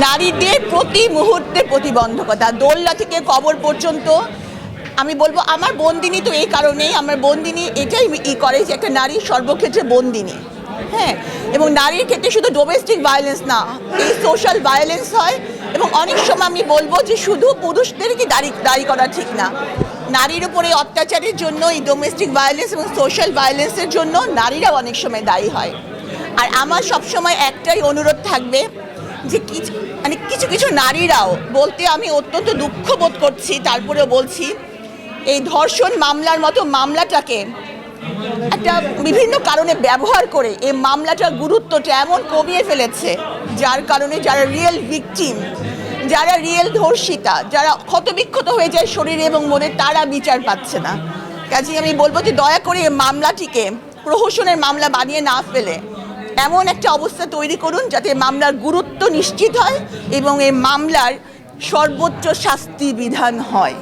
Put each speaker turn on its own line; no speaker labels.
নারীদের প্রতি মুহূর্তে প্রতিবন্ধকতা, দোলনা থেকে কবর পর্যন্ত। আমি বলবো আমার বন্দিনী তো এই কারণেই, আমার বন্দিনী এটাই করে যে একটা নারী সর্বক্ষেত্রে বন্দিনী। হ্যাঁ, এবং নারীর ক্ষেত্রে শুধু ডোমেস্টিক ভায়োলেন্স না, এই সোশ্যাল ভায়োলেন্স হয়। এবং অনেক সময় আমি বলবো যে শুধু পুরুষদেরকে দায়ী করা ঠিক না, নারীর উপরে অত্যাচারের জন্য, এই ডোমেস্টিক ভায়োলেন্স এবং সোশ্যাল ভায়োলেন্সের জন্য নারীরাও অনেক সময় দায়ী হয়। আর আমার সবসময় একটাই অনুরোধ থাকবে যে কিছু কিছু নারীরাও, বলতে আমি অত্যন্ত দুঃখ বোধ করছি, তারপরেও বলছি, এই ধর্ষণ মামলার মতো মামলাটাকে একটা বিভিন্ন কারণে ব্যবহার করে এই মামলাটার গুরুত্বটা এমন কমিয়ে ফেলেছে, যার কারণে যারা রিয়েল ভিকটিম, যারা রিয়েল ধর্ষিতা, যারা ক্ষতবিক্ষত হয়ে যায় শরীরে এবং মনে, তারা বিচার পাচ্ছে না। কাজেই আমি বলবো যে দয়া করে এই মামলাটিকে প্রহসনের মামলা বানিয়ে না ফেলে এমন একটা অবস্থা তৈরি করুন যাতে মামলার গুরুত্ব নিশ্চিত হয় এবং এই মামলার সর্বোচ্চ শাস্তি বিধান হয়।